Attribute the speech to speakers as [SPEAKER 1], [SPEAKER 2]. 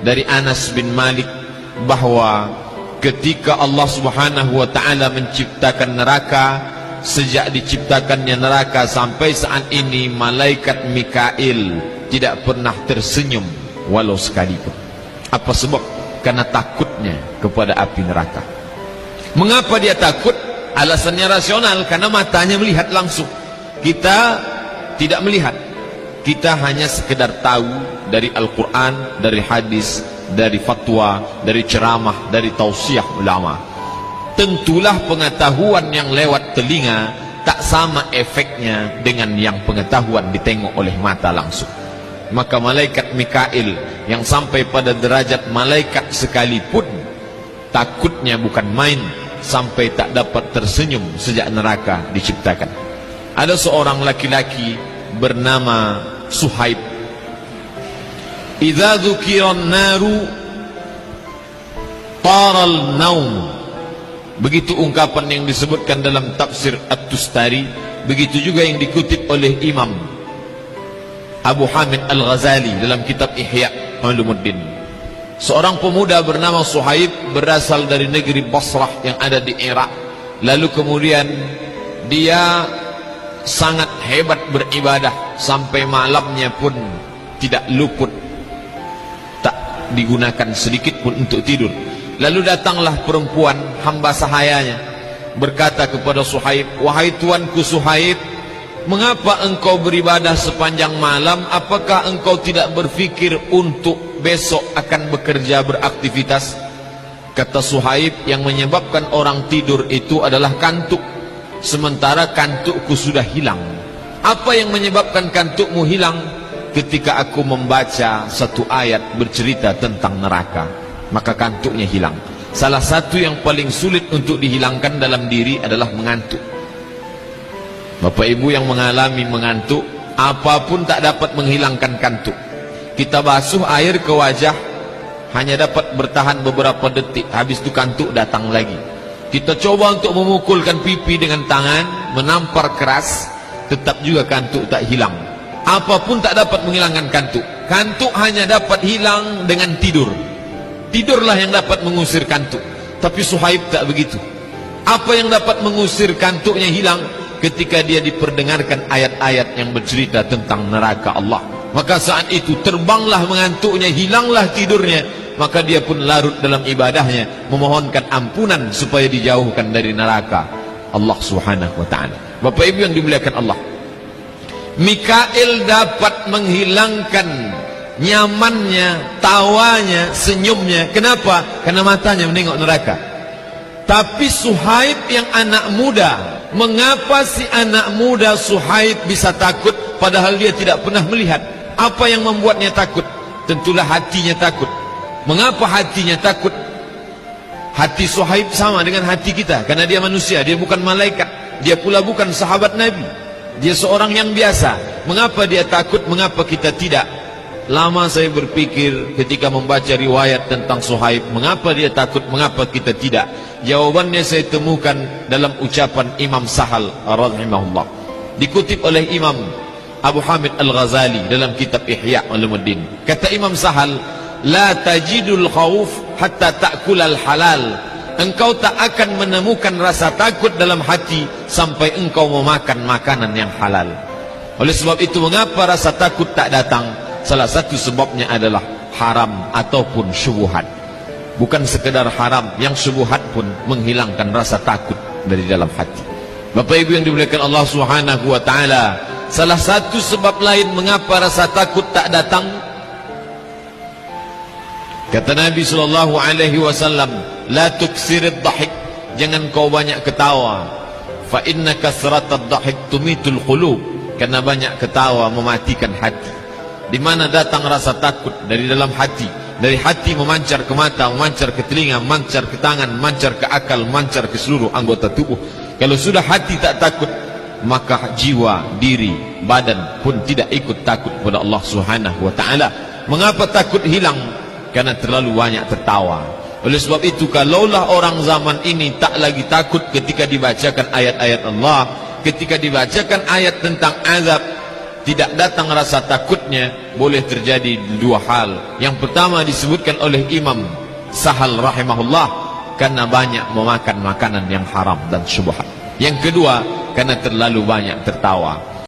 [SPEAKER 1] dari Anas bin Malik bahwa ketika Allah Subhanahu wa taala menciptakan neraka, sejak diciptakannya neraka sampai saat ini malaikat Mikail tidak pernah tersenyum walau sekalipun. Apa sebab? Karena takutnya kepada api neraka. Mengapa dia takut? Alasannya rasional, karena matanya melihat langsung. Kita tidak melihat. Kita hanya sekedar tahu dari Al-Quran, dari hadis, dari fatwa, dari ceramah, dari tausiah ulama. Tentulah pengetahuan yang lewat telinga tak sama efeknya dengan yang pengetahuan ditengok oleh mata langsung. Maka malaikat Mikail yang sampai pada derajat malaikat sekalipun takutnya bukan main, sampai tak dapat tersenyum sejak neraka diciptakan. Ada seorang laki-laki bernama Suhaib. Idza dzukiran naru taral naum. Begitu ungkapan yang disebutkan dalam tafsir At-Tustari, begitu juga yang dikutip oleh Imam Abu Hamid Al-Ghazali dalam kitab Ihya Ulumuddin. Seorang pemuda bernama Suhaib berasal dari negeri Basrah yang ada di Irak. Lalu kemudian dia sangat hebat beribadah, sampai malamnya pun tidak luput, tak digunakan sedikit pun untuk tidur. Lalu datanglah perempuan hamba sahayanya berkata kepada Suhaib, "Wahai tuanku Suhaib, mengapa engkau beribadah sepanjang malam? Apakah engkau tidak berfikir untuk besok akan bekerja beraktivitas?" Kata Suhaib, "Yang menyebabkan orang tidur itu adalah kantuk, sementara kantukku sudah hilang." "Apa yang menyebabkan kantukmu hilang?" "Ketika aku membaca satu ayat bercerita tentang neraka, maka kantuknya hilang." Salah satu yang paling sulit untuk dihilangkan dalam diri adalah mengantuk. Bapak Ibu yang mengalami mengantuk, apapun tak dapat menghilangkan kantuk. Kita basuh air ke wajah, hanya dapat bertahan beberapa detik, habis itu kantuk datang lagi. Kita coba untuk memukulkan pipi dengan tangan, menampar keras, tetap juga kantuk tak hilang. Apapun tak dapat menghilangkan kantuk. Kantuk hanya dapat hilang dengan tidur. Tidurlah yang dapat mengusir kantuk. Tapi Suhaib tak begitu. Apa yang dapat mengusir kantuknya hilang? Ketika dia diperdengarkan ayat-ayat yang bercerita tentang neraka Allah. Maka saat itu terbanglah mengantuknya, hilanglah tidurnya. Maka dia pun larut dalam ibadahnya, memohonkan ampunan supaya dijauhkan dari neraka Allah Subhanahu wa ta'ala. Bapak Ibu yang dimuliakan Allah, Mikail dapat menghilangkan nyamannya, tawanya, senyumnya. Kenapa? Karena matanya menengok neraka. Tapi Suhaib yang anak muda, mengapa si anak muda Suhaib bisa takut padahal dia tidak pernah melihat? Apa yang membuatnya takut? Tentulah hatinya takut. Mengapa hatinya takut? Hati Suhaib sama dengan hati kita, karena dia manusia, dia bukan malaikat, dia pula bukan sahabat Nabi, dia seorang yang biasa. Mengapa dia takut? Mengapa kita tidak? Lama saya berpikir ketika membaca riwayat tentang Suhaib, mengapa dia takut, mengapa kita tidak? Jawabannya saya temukan dalam ucapan Imam Sahal rahimahullah, dikutip oleh Imam Abu Hamid Al-Ghazali dalam kitab Ihya Ulumuddin. Kata Imam Sahal, "La tajidul khauf hatta ta'kulal halal." Engkau tak akan menemukan rasa takut dalam hati sampai engkau memakan makanan yang halal. Oleh sebab itu, mengapa rasa takut tak datang? Salah satu sebabnya adalah haram ataupun syubhat. Bukan sekedar haram, yang syubhat pun menghilangkan rasa takut dari dalam hati. Bapak Ibu yang dimuliakan Allah Subhanahu wa ta'ala, salah satu sebab lain mengapa rasa takut tak datang, kata Nabi SAW, "La tuksirid dhahik." Jangan kau banyak ketawa. "Fa inna kasratad dhahik tumitul qulub." Karena banyak ketawa mematikan hati. Di mana datang rasa takut? Dari dalam hati. Dari hati memancar ke mata, memancar ke telinga, memancar ke tangan, memancar ke akal, memancar ke seluruh anggota tubuh. Kalau sudah hati tak takut, maka jiwa, diri, badan pun tidak ikut takut kepada Allah Subhanahu wa ta'ala. Mengapa takut hilang? Karena terlalu banyak tertawa. Oleh sebab itu, kalaulah orang zaman ini tak lagi takut ketika dibacakan ayat-ayat Allah, ketika dibacakan ayat tentang azab, tidak datang rasa takutnya boleh terjadi dua hal. Yang pertama disebutkan oleh Imam Sahal rahimahullah, karena banyak memakan makanan yang haram dan syubhat. Yang kedua, karena terlalu banyak tertawa.